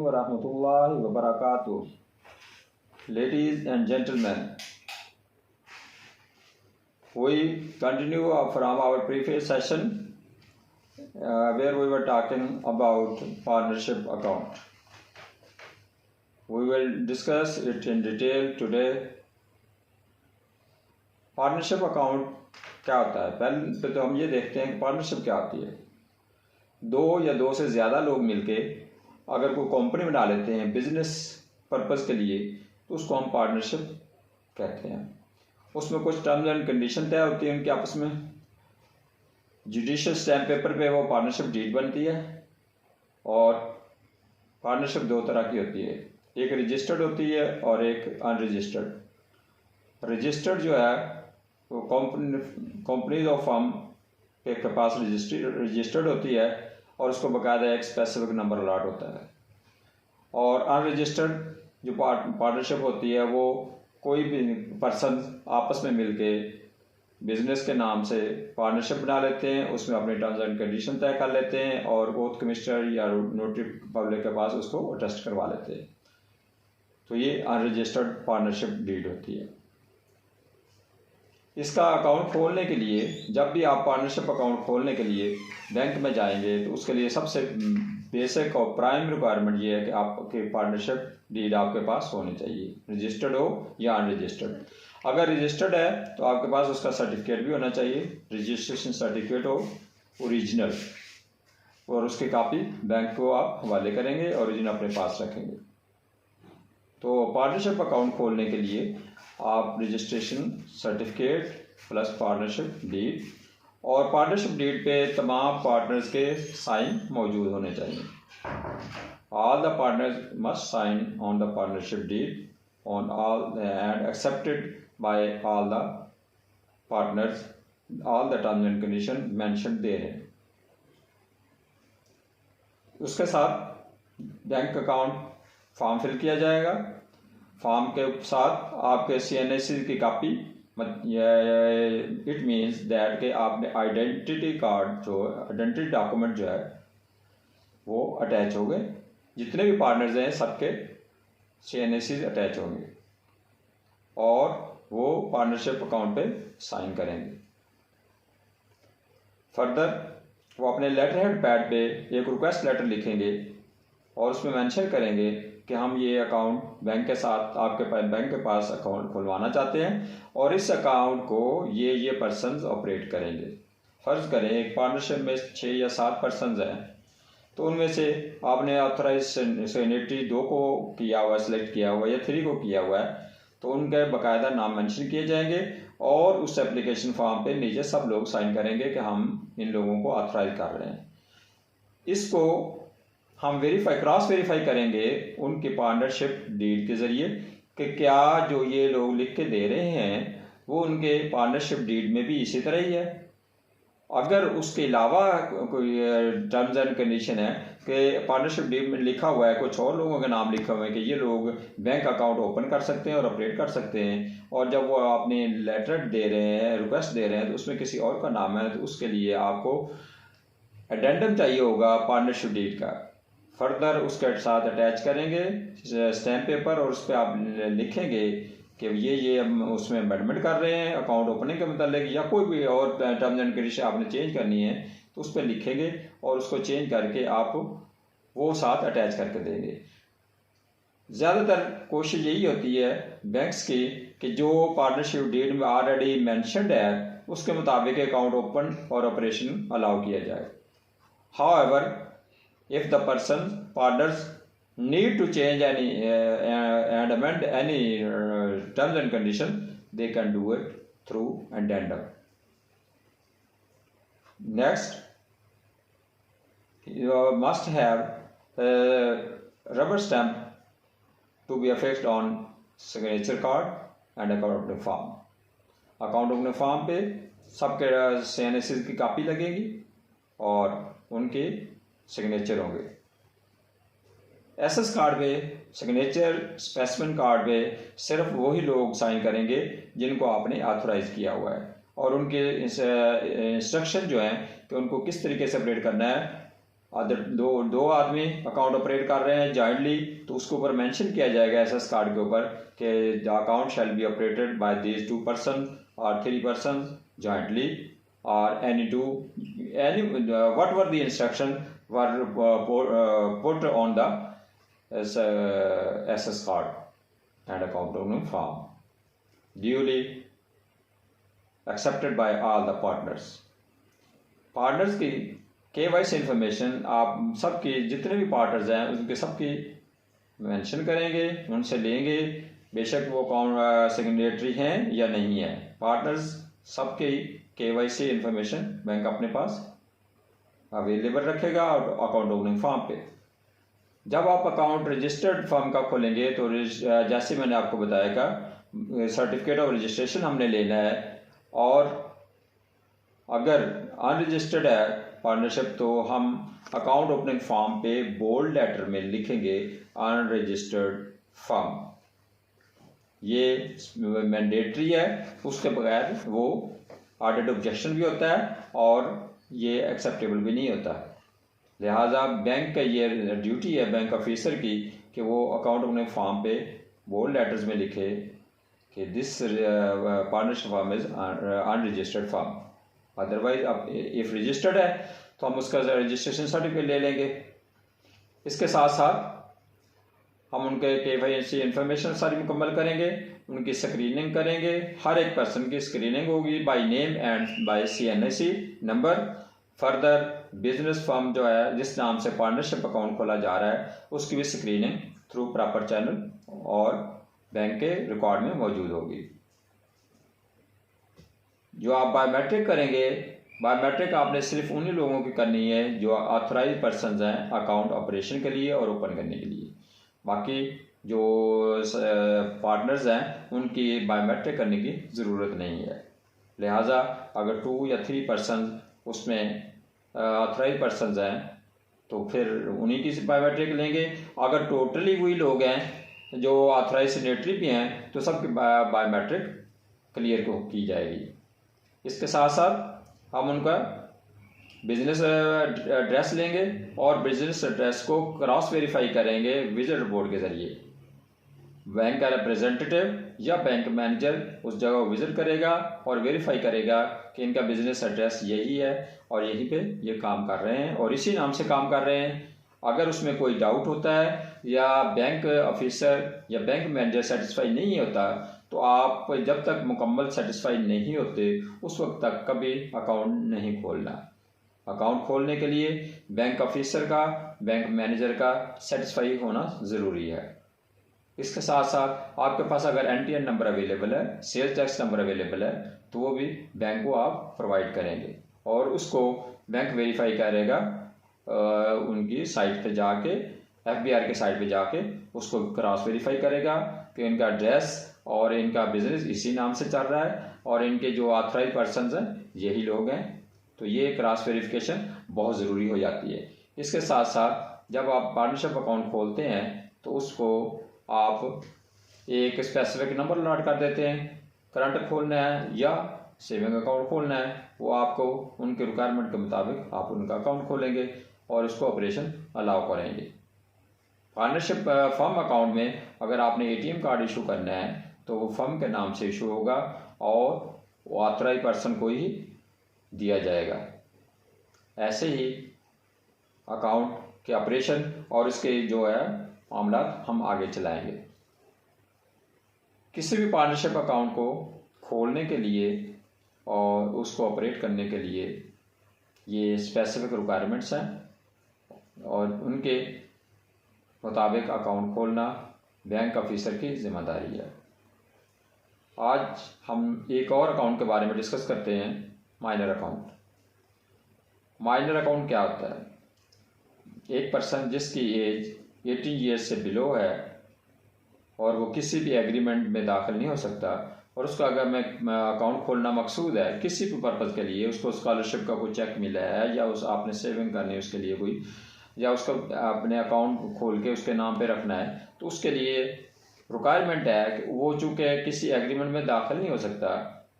wa rahmatullahi wa barakatuh. Ladies and gentlemen, we continue from our previous session where we were talking about partnership account. We will discuss it in detail today. Partnership account क्या होता है? पहले तो हम ये देखते हैं कि पार्टनरशिप क्या होती है। दो या दो से ज़्यादा लोग मिलके अगर कोई कंपनी बना लेते हैं बिजनेस पर्पस के लिए तो उसको हम पार्टनरशिप कहते हैं। उसमें कुछ टर्म्स एंड कंडीशन तय होती है उनके आपस में। जुडिशियल स्टैम्प पेपर पे वो पार्टनरशिप डीड बनती है। और पार्टनरशिप दो तरह की होती है, एक रजिस्टर्ड होती है और एक अनरजिस्टर्ड। रजिस्टर्ड जो है वो कंपनीज और फर्म के पास रजिस्टर्ड होती है और उसको बाकायदा एक स्पेसिफिक नंबर अलॉट होता है। और अनरजिस्टर्ड जो पार्टनरशिप होती है वो कोई भी पर्सन आपस में मिलके बिजनेस के नाम से पार्टनरशिप बना लेते हैं, उसमें अपने टर्म्स एंड कंडीशन तय कर लेते हैं और ओथ कमिश्नर या नोटरी पब्लिक के पास उसको अटेस्ट करवा लेते हैं। तो ये अनरजिस्टर्ड पार्टनरशिप डीड होती है। इसका अकाउंट खोलने के लिए, जब भी आप पार्टनरशिप अकाउंट खोलने के लिए बैंक में जाएंगे तो उसके लिए सबसे बेसिक और प्राइम रिक्वायरमेंट ये है कि आपके पार्टनरशिप डीड आपके पास होनी चाहिए, रजिस्टर्ड हो या अनरजिस्टर्ड। अगर रजिस्टर्ड है तो आपके पास उसका सर्टिफिकेट भी होना चाहिए, रजिस्ट्रेशन सर्टिफिकेट हो ओरिजिनल, और उसकी कापी बैंक को आप हवाले करेंगे, ओरिजिनल अपने पास रखेंगे। तो पार्टनरशिप अकाउंट खोलने के लिए आप registration certificate plus partnership deed, और पार्टनरशिप डीड पे तमाम पार्टनर्स के साइन मौजूद होने चाहिए। All the partners must sign on the partnership deed on all and accepted by all the partners, all the terms and condition mention there हैं। उसके साथ बैंक अकाउंट फॉर्म फिल किया जाएगा। फॉर्म के साथ आपके CNSC की कापी, इट मीन्स दैट कि आपने आइडेंटिटी कार्ड जो आइडेंटिटी डॉक्यूमेंट जो है वो अटैच होंगे। जितने भी पार्टनर्स हैं सबके CNSC अटैच होंगे और वो पार्टनरशिप अकाउंट पे साइन करेंगे। फर्दर वो अपने लेटर हेड पैड पे एक रिक्वेस्ट लेटर लिखेंगे और उसमें मेंशन करेंगे कि हम ये अकाउंट बैंक के साथ आपके बैंक के पास अकाउंट खुलवाना चाहते हैं और इस अकाउंट को ये पर्सन्स ऑपरेट करेंगे। फ़र्ज़ करें एक पार्टनरशिप में 6 या 7 पर्सन्स हैं, तो उनमें से आपने ऑथराइज सिग्नेटरी 2 को किया हुआ, सेलेक्ट किया हुआ, या 3 को किया हुआ है, तो उनके बाकायदा नाम मेंशन किए जाएंगे और उस एप्लीकेशन फॉर्म पे नीचे सब लोग साइन करेंगे कि हम इन लोगों को ऑथराइज कर रहे हैं। इसको हम क्रॉस वेरीफाई करेंगे उनके पार्टनरशिप डीड के ज़रिए कि क्या जो ये लोग लिख के दे रहे हैं वो उनके पार्टनरशिप डीड में भी इसी तरह ही है। अगर उसके अलावा कोई टर्म्स एंड कंडीशन है कि पार्टनरशिप डीड में लिखा हुआ है, कुछ और लोगों के नाम लिखा हुआ है कि ये लोग बैंक अकाउंट ओपन कर सकते हैं और ऑपरेट कर सकते हैं, और जब वो अपने लेटर दे रहे हैं, रिक्वेस्ट दे रहे हैं, तो उसमें किसी और का नाम है, तो उसके लिए आपको एडेंडम चाहिए होगा पार्टनरशिप डीड का। फर्दर उसके साथ अटैच करेंगे स्टैम्प पेपर और उस पर आप लिखेंगे कि ये हम उसमें अमेंडमेंट कर रहे हैं अकाउंट ओपनिंग के मतलब, या कोई भी और टर्म्स एंड कंडीशन आपने चेंज करनी है तो उस पर लिखेंगे और उसको चेंज करके आप वो साथ अटैच करके देंगे। ज़्यादातर कोशिश यही होती है बैंक्स की कि जो पार्टनरशिप डीड में ऑलरेडी मैंशनड है उसके मुताबिक अकाउंट ओपन और ऑपरेशन अलाउ किया जाए। However, if the partners need to change any and amend any terms and condition, they can do it through addendum. Next, you must have a rubber stamp to be affixed on signature card and account opening form. Account opening form पे सबके CNSC की copy लगेगी और उनके signature होंगे। SS card पे signature, specimen card पे सिर्फ वही लोग साइन करेंगे जिनको आपने ऑथराइज किया हुआ है, और उनके इंस्ट्रक्शन जो हैं कि उनको किस तरीके से ऑपरेट करना है अदर दो आदमी अकाउंट ऑपरेट कर रहे हैं जॉइंटली, तो उसके ऊपर मेंशन किया जाएगा एसएस कार्ड के ऊपर कि the account shall be operated by these 2 person और 3 पर्सन जॉइंटली और any whatever the instruction were put on the SS card and account opening form duly accepted by all the partners. Partners की KYC information आप सबकी जितने भी partners हैं उनके सबकी मेंशन करेंगे, उनसे लेंगे, बेशक वो कौन सिग्नेटरी हैं या नहीं है। पार्टनर्स सबके KYC इंफॉर्मेशन बैंक अपने पास अवेलेबल रखेगा और अकाउंट ओपनिंग फॉर्म पे। जब आप अकाउंट रजिस्टर्ड फर्म का खोलेंगे तो जैसे मैंने आपको बताया का सर्टिफिकेट ऑफ रजिस्ट्रेशन हमने लेना है, और अगर अनरजिस्टर्ड है पार्टनरशिप तो हम अकाउंट ओपनिंग फॉर्म पे बोल्ड लेटर में लिखेंगे अनरजिस्टर्ड फर्म। ये मैंडेटरी है, उसके बगैर वो ऑडिट ऑब्जेक्शन भी होता है और ये एक्सेप्टेबल भी नहीं होता। लिहाजा बैंक का ये ड्यूटी है बैंक ऑफिसर की कि वो अकाउंट अपने फॉर्म पे बोल्ड लेटर्स में लिखे कि this partnership form is unregistered form. Otherwise अब इफ रजिस्टर्ड है तो हम उसका रजिस्ट्रेशन सर्टिफिकेट ले लेंगे। इसके साथ साथ हम उनके KYC इंफॉर्मेशन सारी मुकम्मल करेंगे, उनकी स्क्रीनिंग करेंगे। हर एक पर्सन की स्क्रीनिंग होगी by name and by CNIC number. Further business firm जो है जिस नाम से पार्टनरशिप अकाउंट खोला जा रहा है उसकी भी स्क्रीनिंग थ्रू प्रॉपर चैनल और बैंक के रिकॉर्ड में मौजूद होगी। जो आप बायोमेट्रिक करेंगे, बायोमेट्रिक आपने सिर्फ उन्हीं लोगों की करनी है जो ऑथराइज पर्सन हैं अकाउंट ऑपरेशन के लिए और ओपन करने के लिए। बाकी जो पार्टनर्स हैं उनकी बायोमेट्रिक करने की ज़रूरत नहीं है। लिहाजा अगर 2 या 3 पर्सन उसमें ऑथराइज पर्सन हैं तो फिर उन्हीं की बायोमेट्रिक लेंगे। अगर टोटली वही लोग हैं जो ऑथराइज सिग्नेटरी भी हैं तो सबकी बायोमेट्रिक क्लियर की जाएगी। इसके साथ साथ हम उनका बिजनेस एड्रेस लेंगे और बिजनेस एड्रेस को क्रॉस वेरीफाई करेंगे विजिट रिपोर्ट के ज़रिए। बैंक का रिप्रेजेंटेटिव या बैंक मैनेजर उस जगह विजिट करेगा और वेरीफाई करेगा कि इनका बिजनेस एड्रेस यही है और यहीं पे ये काम कर रहे हैं और इसी नाम से काम कर रहे हैं। अगर उसमें कोई डाउट होता है या बैंक ऑफिसर या बैंक मैनेजर सेटिस्फाई नहीं होता तो आप जब तक मुकम्मल सेटिस्फाई नहीं होते उस वक्त तक कभी अकाउंट नहीं खोलना। अकाउंट खोलने के लिए बैंक ऑफिसर का, बैंक मैनेजर का सेटिस्फाई होना ज़रूरी है। इसके साथ साथ आपके पास अगर NTN नंबर अवेलेबल है, सेल्स टैक्स नंबर अवेलेबल है तो वो भी बैंक को आप प्रोवाइड करेंगे और उसको बैंक वेरीफाई करेगा उनकी साइट पे जाके, FBR के साइट पे जाके उसको क्रॉस वेरीफाई करेगा कि इनका एड्रेस और इनका बिजनेस इसी नाम से चल रहा है और इनके जो ऑथराइज पर्सन हैं यही लोग हैं। तो ये क्रॉस वेरिफिकेशन बहुत ज़रूरी हो जाती है। इसके साथ साथ जब आप पार्टनरशिप अकाउंट खोलते हैं तो उसको आप एक स्पेसिफिक नंबर अलॉट कर देते हैं। करंट खोलना है या सेविंग अकाउंट खोलना है वो आपको उनके रिक्वायरमेंट के मुताबिक आप उनका अकाउंट खोलेंगे और उसको ऑपरेशन अलाउ करेंगे। पार्टनरशिप फर्म अकाउंट में अगर आपने ATM कार्ड इशू करना है तो वो फर्म के नाम से इशू होगा और वो ऑथराइज पर्सन को ही दिया जाएगा। ऐसे ही अकाउंट के ऑपरेशन और इसके जो है मामला हम आगे चलाएंगे। किसी भी पार्टनरशिप अकाउंट को खोलने के लिए और उसको ऑपरेट करने के लिए ये स्पेसिफिक रिक्वायरमेंट्स हैं और उनके मुताबिक अकाउंट खोलना बैंक ऑफिसर की जिम्मेदारी है। आज हम एक और अकाउंट के बारे में डिस्कस करते हैं, माइनर अकाउंट। माइनर अकाउंट क्या होता है? एक पर्सन जिसकी एज 18 ईयर्स से बिलो है और वो किसी भी एग्रीमेंट में दाखिल नहीं हो सकता और उसका अगर मैं अकाउंट खोलना मकसूद है किसी भी पर्पज़ के लिए, उसको स्कॉलरशिप का कोई चेक मिला है या उस आपने सेविंग करनी है उसके लिए कोई, या उसका अपने अकाउंट खोल के उसके नाम पे रखना है, तो उसके लिए रिक्वायरमेंट है कि वो चूँकि किसी एग्रीमेंट में दाखिल नहीं हो सकता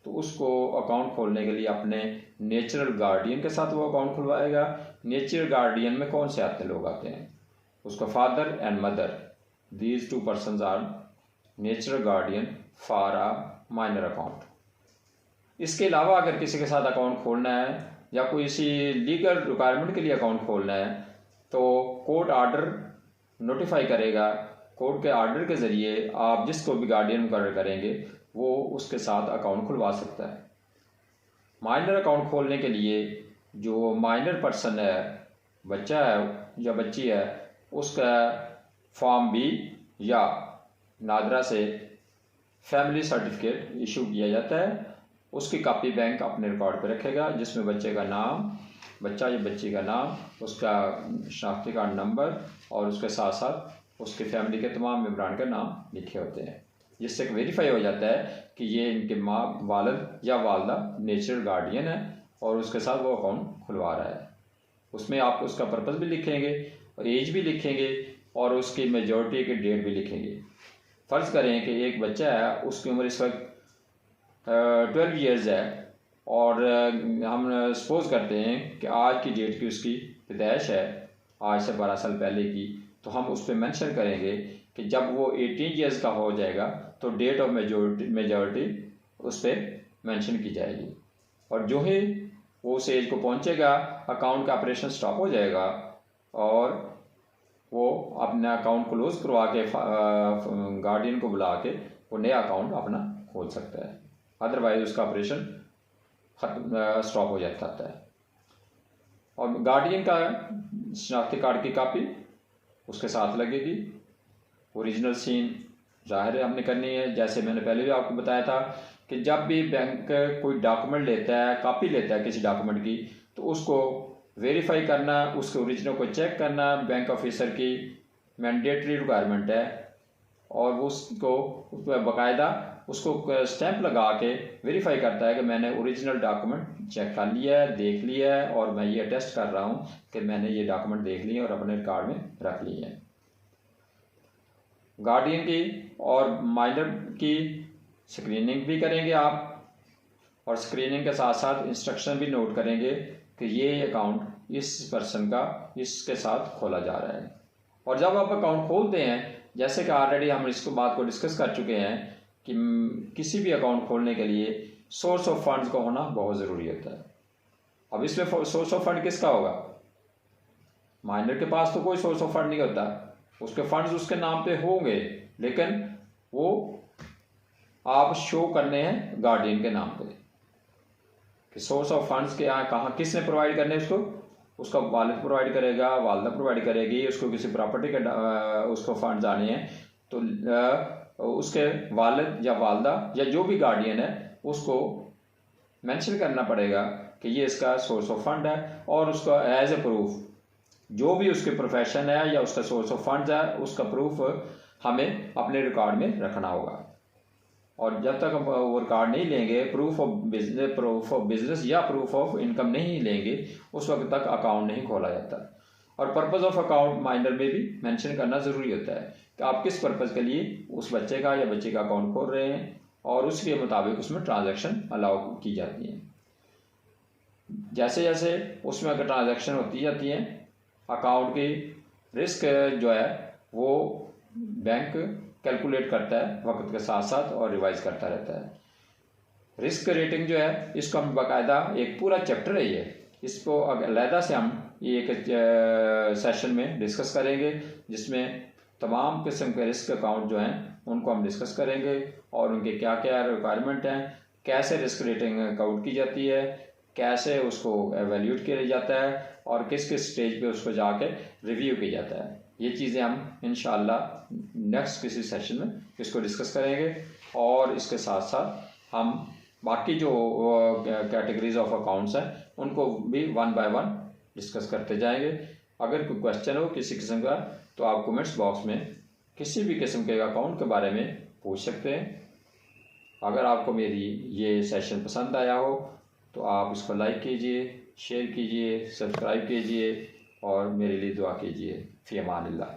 तो उसको अकाउंट खोलने के लिए अपने नेचुरल गार्डियन के साथ वो अकाउंट खुलवाएगा। नेचुरल गार्डियन में कौन से आते लोग आते हैं? उसका father and mother, these 2 persons are natural guardian for a minor account. इसके अलावा अगर किसी के साथ अकाउंट खोलना है या कोई इसी लीगल रिक्वायरमेंट के लिए अकाउंट खोलना है तो कोर्ट आर्डर नोटिफाई करेगा। कोर्ट के आर्डर के ज़रिए आप जिसको भी गार्डियन मुकर्रर करेंगे वो उसके साथ अकाउंट खुलवा सकता है। माइनर अकाउंट खोलने के लिए जो माइनर पर्सन है, बच्चा है या बच्ची है, उसका फॉर्म बी या नादरा से फैमिली सर्टिफिकेट इशू किया जाता है। उसकी कॉपी बैंक अपने रिकॉर्ड पर रखेगा जिसमें बच्चे का नाम, बच्चा या बच्ची का नाम, उसका शनाख्ती कार्ड नंबर और उसके साथ साथ उसके फैमिली के तमाम मेम्बरान के नाम लिखे होते हैं, जिससे वेरीफाई हो जाता है कि ये इनके माँ, वालिद या वालदा नेचुरल गार्डियन है और उसके साथ वो अकाउंट खुलवा रहा है। उसमें आप उसका पर्पज़ भी लिखेंगे और एज भी लिखेंगे और उसकी मेजॉरिटी की डेट भी लिखेंगे। फ़र्ज़ करें कि एक बच्चा है, उसकी उम्र इस वक्त 12 इयर्स है और हम सपोज़ करते हैं कि आज की डेट की उसकी पैदाइश है, आज से 12 साल पहले की, तो हम उस पर मेंशन करेंगे कि जब वो 18 इयर्स का हो जाएगा तो डेट ऑफ मेजॉरिटी उस पर मेंशन की जाएगी और जो ही वो उस एज को पहुंचेगा अकाउंट का ऑपरेशन स्टॉप हो जाएगा और वो अपना अकाउंट क्लोज करवा के गार्डियन को बुला के वो नया अकाउंट अपना खोल सकता है। अदरवाइज उसका ऑपरेशन स्टॉप हो जाता है। और गार्डियन का शनाख्ती कार्ड की कॉपी उसके साथ लगेगी। ओरिजिनल सीन ज़ाहिर है हमने करनी है। जैसे मैंने पहले भी आपको बताया था कि जब भी बैंक कोई डॉक्यूमेंट लेता है, कॉपी लेता है किसी डॉक्यूमेंट की, तो उसको वेरीफाई करना, उसके ओरिजिनल को चेक करना बैंक ऑफिसर की मैंडेटरी रिक्वायरमेंट है और उसको बाकायदा उसको स्टैंप लगा के वेरीफाई करता है कि मैंने ओरिजिनल डॉक्यूमेंट चेक कर लिया है, देख लिया है और मैं ये अटेस्ट कर रहा हूँ कि मैंने ये डॉक्यूमेंट देख लिए और अपने रिकॉर्ड में रख लिए हैं। गार्डियन की और माइनर की स्क्रीनिंग भी करेंगे आप और स्क्रीनिंग के साथ साथ इंस्ट्रक्शन भी नोट करेंगे कि ये अकाउंट इस पर्सन का इसके साथ खोला जा रहा है। और जब आप अकाउंट खोलते हैं, जैसे कि ऑलरेडी हम इसको बात को डिस्कस कर चुके हैं कि किसी भी अकाउंट खोलने के लिए सोर्स ऑफ फंड्स का होना बहुत ज़रूरी होता है। अब इसमें सोर्स ऑफ फंड किसका होगा? माइनर के पास तो कोई सोर्स ऑफ फंड नहीं होता, उसके फंड्स उसके नाम पे होंगे लेकिन वो आप शो करने हैं गार्डियन के नाम पे कि सोर्स ऑफ फंड्स के यहाँ कहाँ किसने प्रोवाइड करने हैं उसको, उसका वालिद प्रोवाइड करेगा, वालदा प्रोवाइड करेगी। उसको किसी प्रॉपर्टी के उसको फंड्स आने हैं तो उसके वालिद या वालदा या जो भी गार्डियन है उसको मेंशन करना पड़ेगा कि ये इसका सोर्स ऑफ फंड है और उसका एज ए प्रूफ जो भी उसके प्रोफेशन है या उसका सोर्स ऑफ फंड्स है उसका प्रूफ हमें अपने रिकॉर्ड में रखना होगा। और जब तक हम वो रिकॉर्ड नहीं लेंगे, प्रूफ ऑफ बिजनेस या प्रूफ ऑफ इनकम नहीं लेंगे, उस वक्त तक अकाउंट नहीं खोला जाता। और पर्पज़ ऑफ अकाउंट माइनर में भी मेंशन करना ज़रूरी होता है कि आप किस पर्पज़ के लिए उस बच्चे का या बच्ची का अकाउंट खोल रहे हैं और उसके मुताबिक उसमें ट्रांजैक्शन अलाउ की जाती हैं। जैसे जैसे उसमें अगर ट्रांजैक्शन होती जाती हैं, अकाउंट की रिस्क जो है वो बैंक कैलकुलेट करता है वक्त के साथ साथ और रिवाइज करता रहता है। रिस्क रेटिंग जो है इसको हम बाकायदा एक पूरा चैप्टर है ये, इसको अलहदा से हम ये एक सेशन में डिस्कस करेंगे जिसमें तमाम किस्म के रिस्क अकाउंट जो हैं उनको हम डिस्कस करेंगे और उनके क्या क्या रिक्वायरमेंट हैं, कैसे रिस्क रेटिंग अकाउंट की जाती है, कैसे उसको एवेल्यूट किया जाता है और किस किस स्टेज पे उसको जाके रिव्यू किया जाता है। ये चीज़ें हम इंशाअल्लाह नेक्स्ट किसी सेशन में इसको डिस्कस करेंगे और इसके साथ साथ हम बाकी जो कैटेगरीज ऑफ अकाउंट्स हैं उनको भी वन बाय वन डिस्कस करते जाएंगे। अगर कोई क्वेश्चन हो किसी किस्म का तो आप कमेंट्स बॉक्स में किसी भी किस्म के अकाउंट के बारे में पूछ सकते हैं। अगर आपको मेरी ये सेशन पसंद आया हो तो आप इसको लाइक कीजिए, शेयर कीजिए, सब्सक्राइब कीजिए और मेरे लिए दुआ कीजिए। फ़ी अमानिल्लाह।